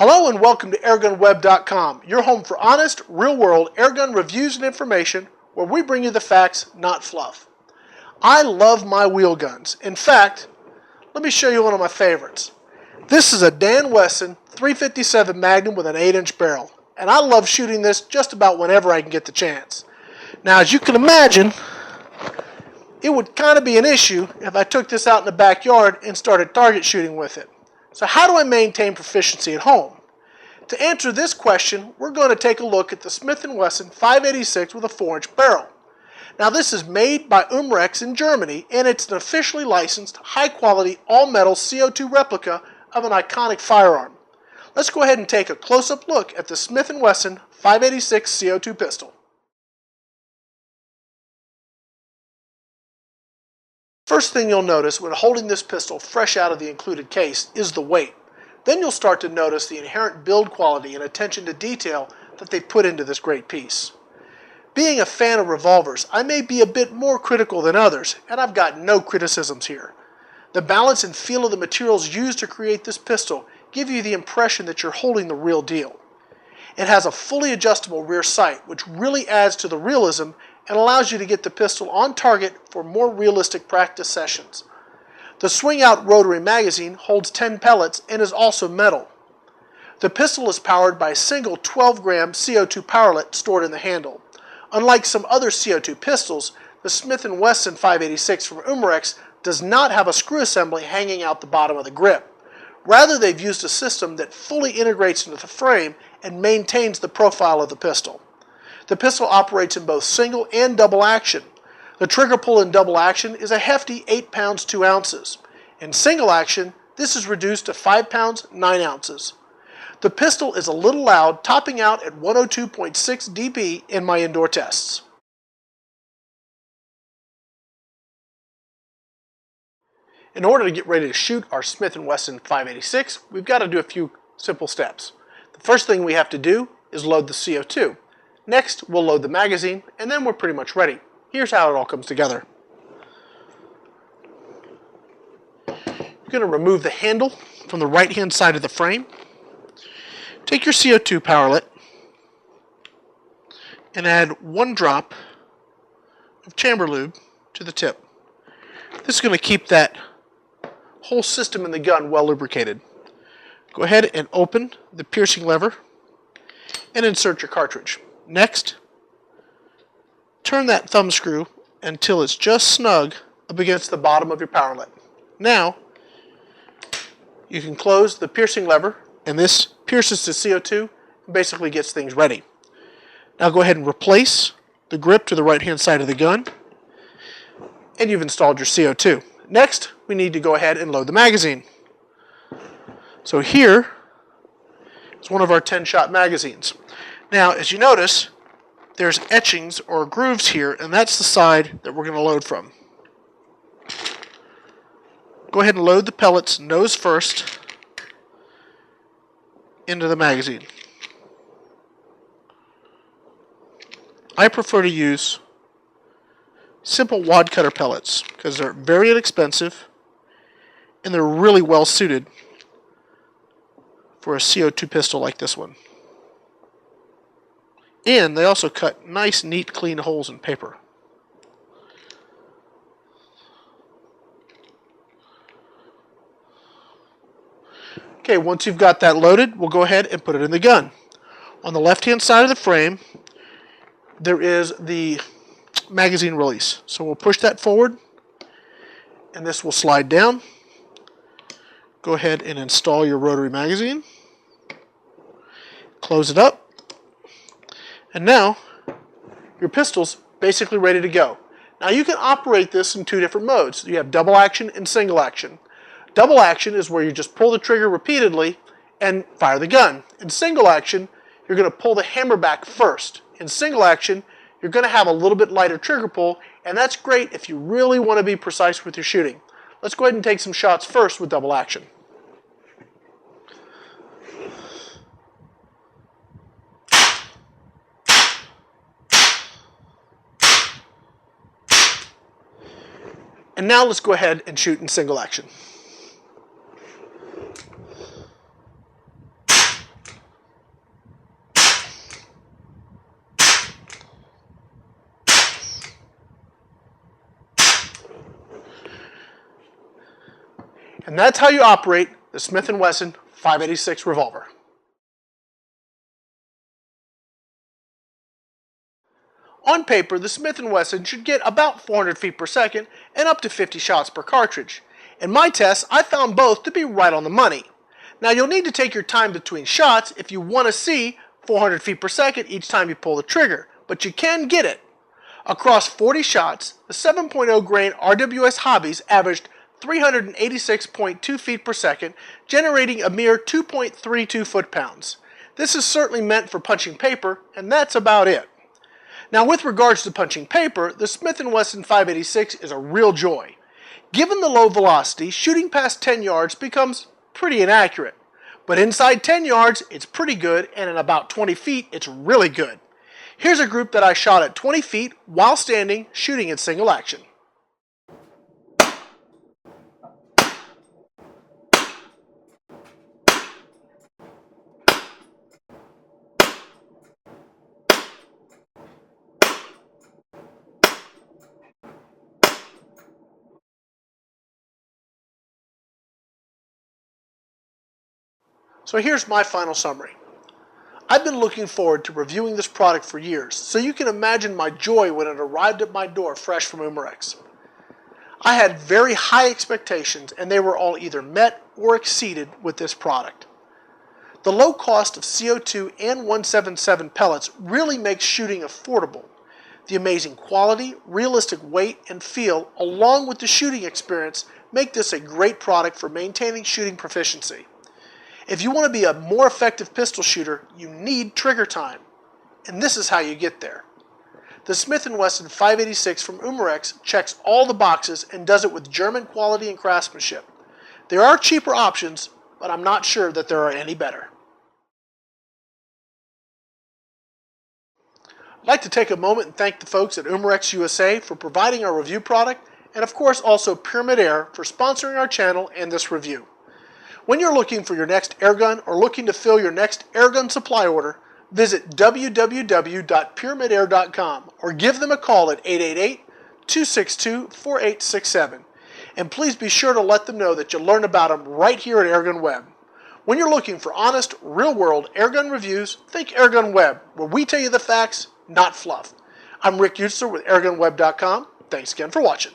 Hello and welcome to AirgunWeb.com, your home for honest, real-world airgun reviews and information where we bring you the facts, not fluff. I love my wheel guns. In fact, let me show you one of my favorites. This is a Dan Wesson 357 Magnum with an 8-inch barrel, and I love shooting this just about whenever I can get the chance. Now, as you can imagine, it would kind of be an issue if I took this out in the backyard and started target shooting with it. So how do I maintain proficiency at home? To answer this question, we're going to take a look at the Smith Wesson 586 with a 4-inch barrel. Now this is made by Umarex in Germany, and it's an officially licensed, high-quality, all-metal CO2 replica of an iconic firearm. Let's go ahead and take a close-up look at the Smith Wesson 586 CO2 pistol. First thing you'll notice when holding this pistol fresh out of the included case is the weight. Then you'll start to notice the inherent build quality and attention to detail that they put into this great piece. Being a fan of revolvers, I may be a bit more critical than others, and I've got no criticisms here. The balance and feel of the materials used to create this pistol give you the impression that you're holding the real deal. It has a fully adjustable rear sight, which really adds to the realism and allows you to get the pistol on target for more realistic practice sessions. The swing-out rotary magazine holds 10 pellets and is also metal. The pistol is powered by a single 12-gram CO2 powerlet stored in the handle. Unlike some other CO2 pistols, the Smith & Wesson 586 from Umarex does not have a screw assembly hanging out the bottom of the grip. Rather, they've used a system that fully integrates into the frame and maintains the profile of the pistol. The pistol operates in both single and double action. The trigger pull in double action is a hefty 8 pounds 2 ounces. In single action, this is reduced to 5 pounds 9 ounces. The pistol is a little loud, topping out at 102.6 dB in my indoor tests. In order to get ready to shoot our Smith & Wesson 586, we've got to do a few simple steps. The first thing we have to do is load the CO2. Next, we'll load the magazine, and then we're pretty much ready. Here's how it all comes together. You're going to remove the handle from the right-hand side of the frame. Take your CO2 powerlet and add 1 drop of chamber lube to the tip. This is going to keep that whole system in the gun well lubricated. Go ahead and open the piercing lever and insert your cartridge. Next, turn that thumb screw until it's just snug up against the bottom of your powerlet. Now, you can close the piercing lever, and this pierces the CO2 and basically gets things ready. Now go ahead and replace the grip to the right-hand side of the gun, and you've installed your CO2. Next, we need to go ahead and load the magazine. So here is one of our 10-shot magazines. Now, as you notice, there's etchings or grooves here, and that's the side that we're going to load from. Go ahead and load the pellets nose first into the magazine. I prefer to use simple wad cutter pellets because they're very inexpensive and they're really well suited for a CO2 pistol like this one. And they also cut nice, neat, clean holes in paper. Okay, once you've got that loaded, we'll go ahead and put it in the gun. On the left-hand side of the frame, there is the magazine release. So we'll push that forward, and this will slide down. Go ahead and install your rotary magazine. Close it up. And now, your pistol's basically ready to go. Now you can operate this in 2 different modes. You have double action and single action. Double action is where you just pull the trigger repeatedly and fire the gun. In single action, you're going to pull the hammer back first. In single action, you're going to have a little bit lighter trigger pull, and that's great if you really want to be precise with your shooting. Let's go ahead and take some shots first with double action. And now let's go ahead and shoot in single action. And that's how you operate the Smith & Wesson 586 revolver. On paper, the Smith & Wesson should get about 400 feet per second and up to 50 shots per cartridge. In my tests, I found both to be right on the money. Now you'll need to take your time between shots if you want to see 400 feet per second each time you pull the trigger, but you can get it. Across 40 shots, the 7.0 grain RWS Hobbies averaged 386.2 feet per second, generating a mere 2.32 foot-pounds. This is certainly meant for punching paper, and that's about it. Now with regards to punching paper, the Smith & Wesson 586 is a real joy. Given the low velocity, shooting past 10 yards becomes pretty inaccurate. But inside 10 yards, it's pretty good, and in about 20 feet, it's really good. Here's a group that I shot at 20 feet while standing, shooting in single action. So here's my final summary. I've been looking forward to reviewing this product for years, so you can imagine my joy when it arrived at my door fresh from Umarex. I had very high expectations, and they were all either met or exceeded with this product. The low cost of CO2 and 177 pellets really makes shooting affordable. The amazing quality, realistic weight, and feel, along with the shooting experience, make this a great product for maintaining shooting proficiency. If you want to be a more effective pistol shooter, you need trigger time. And this is how you get there. The Smith & Wesson 586 from Umarex checks all the boxes and does it with German quality and craftsmanship. There are cheaper options, but I'm not sure that there are any better. I'd like to take a moment and thank the folks at Umarex USA for providing our review product, and of course also Pyramid Air for sponsoring our channel and this review. When you're looking for your next airgun or looking to fill your next airgun supply order, visit www.pyramidair.com or give them a call at 888-262-4867. And please be sure to let them know that you learned about them right here at AirgunWeb. When you're looking for honest, real-world airgun reviews, think AirgunWeb, where we tell you the facts, not fluff. I'm Rick Utzer with AirgunWeb.com. Thanks again for watching.